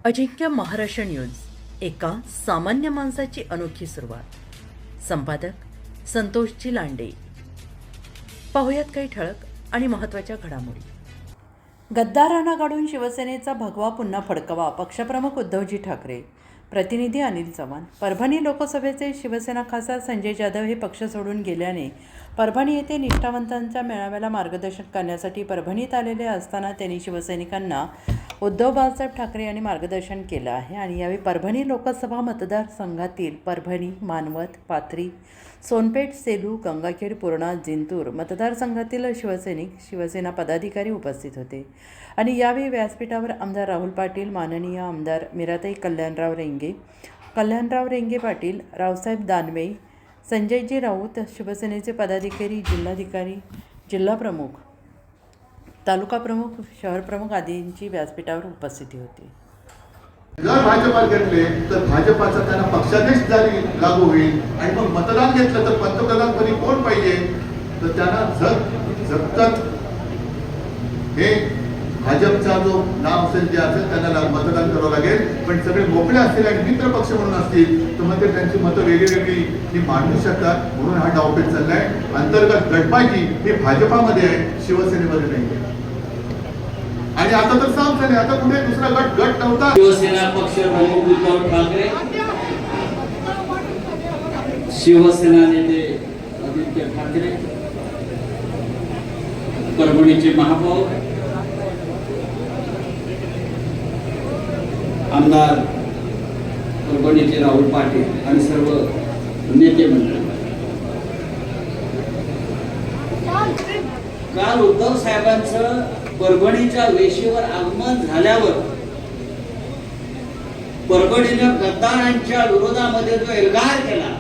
अजिंक्य Maharashtra news, एका सामान्य माणसाची अनोखी सुरुवात. संपादक संतोषजी लांडे. पाहुयात काही ठळक आणि महत्त्वाच्या घडामोडी. गद्दारांना काढून शिवसेनेचा भगवा पुन्हा फडकवा, पक्षप्रमुख उद्धवजी ठाकरे. प्रतिनिधी अनिल चव्हाण. परभणी लोकसभेचे शिवसेना खासदार संजय जाधव हे पक्ष सोडून गेल्याने परभणी येथे निष्ठावंतांच्या मेळाव्याला मार्गदर्शन करण्यासाठी परभणीत आलेले असताना त्यांनी शिवसैनिकांना उद्धव बाळासाहेब ठाकरे यांनी मार्गदर्शन केलं आहे. आणि यावेळी परभणी लोकसभा मतदारसंघातील परभणी, मानवत, पाथरी, सोनपेठ, सेलू, गंगाखेड, पूर्णा, जिंतूर मतदारसंघातील शिवसैनिक, शिवसेना पदाधिकारी उपस्थित होते. आणि यावेळी व्यासपीठावर आमदार राहुल पाटील, माननीय आमदार मीराताई कल्याणराव रेंगे पाटील, रावसाहेब दानवे, संजयजी राऊत, शिवसेनेचे पदाधिकारी, जिल्हाधिकारी, जिल्हाप्रमुख, तालुका प्रमुख, शहर प्रमुख आदींची व्यासपीठावर उपस्थिती होती. जर भाजपात घेतले तर भाजपाचा त्यांना पक्षादेश जारी लागू होईल आणि मग मतदान घेतलं तर पंतप्रधानपदी कोण पाहिजे तर त्यांना झटकन हे भाजपचा जो नाव असेल जे असेल त्यांना मतदान करावं लागेल. पण सगळे मोकळे असतील आणि मित्र पक्ष म्हणून असतील तर मग ते त्यांची मतं वेगळी मांडू शकतात. म्हणून हा डावपेच चाललाय. अंतर्गत गटबाजी ही भाजपामध्ये आहे, शिवसेनेमध्ये नाही. आणि आता तर साफ झाले, आता कुठे दुसरा गट नव्हता. शिवसेना पक्ष प्रमुख उद्धव ठाकरे, शिवसेना नेते आदित्य ठाकरे, परभणीचे महापौर आमदार परभणीचे राहुल पाटील आणि सर्व नेते मंडळी. काल उद्धव साहेबांचं परभणीच्या वेशीवर आगमन झाल्यावर परभणीनं गद्दारांच्या विरोधामध्ये जो एल्गार केला,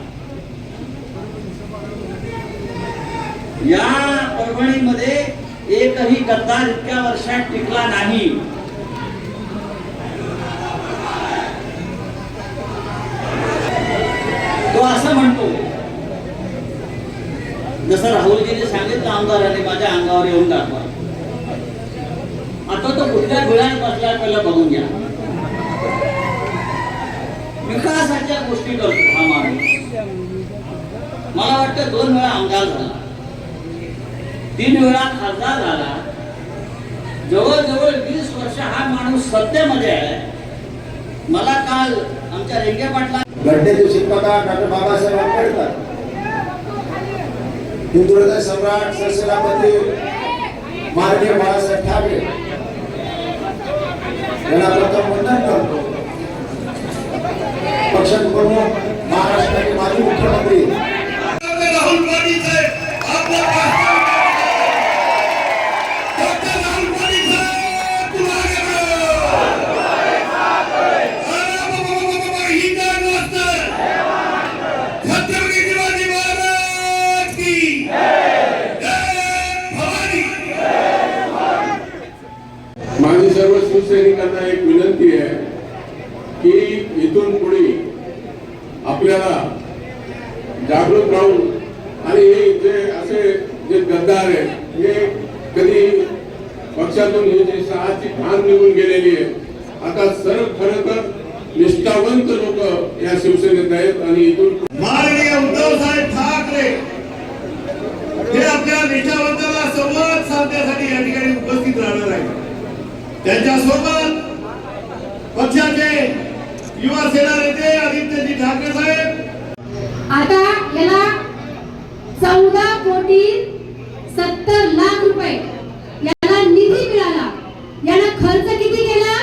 या परभणीमध्ये एकही गद्दार इतक्या वर्षात टिकला नाही. तो असं म्हणतो, जसं राहुलजीने सांगितलं आमदारांनी माझ्या अंगावर येऊन दाखवा. आता तो कुठल्या गुळ्यात बसला पहिला बघून घ्या. विकासाच्या गोष्टी करतो हा माणूस. मला वाटतं 2 वेळा आमदार झाला, 3 वेळा खासदार झाला. जवळजवळ 20 वर्ष हा माणूस सत्तेमध्ये आहे. मला काल आमच्या रेंगे पाटला घटनेचे शिल्पकार डॉक्टर बाबासाहेब आंबेडकर, हिंदुहृदय सम्राट सरसेनापती माननीय बाळासाहेब ठाकरे यांना प्रथम वंदन करतो. पक्षप्रमुख महाराष्ट्राचे माजी मुख्यमंत्री राहुल पाटील साहेब माझी सर्व शिवसैनिकांना एक विनंती आहे की इथून पुढे आपल्याला जागृत राहून आणि हे जे असे जे गद्दार आहेत हे कधी पक्षातून हे जे सहाची भान निघून गेलेली आहे, आता सर्व खरं तर निष्ठावंत लोक या शिवसेनेत आहेत. आणि इथून माननीय उद्धव साहेब ठाकरे हे आपल्या निष्ठावंतांना संवाद साधण्यासाठी या ठिकाणी उपस्थित राहणार आहेत. त्यांच्यासोबत पक्षाचे युवा सेना नेते आदित्यजी ठाकरे साहेब. आता याला 14 कोटी 70 लाख रुपये याला निधी मिळाला. याला खर्च किती केला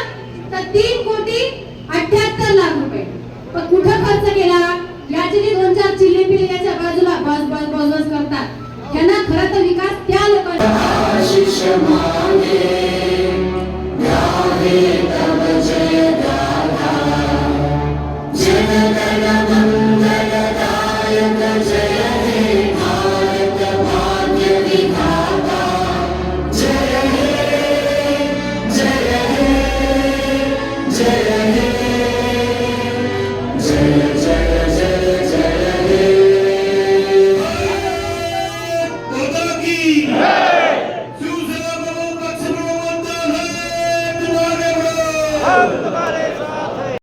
तर 3 कोटी 78 लाख रुपये. पण कुठं खर्च केला याची जी 2-4 चिल्ले याच्या बाजूला बस करतात. यांना खरं तर विकास त्या लोकांना शिवसेना प्रमुख पक्ष प्रमुख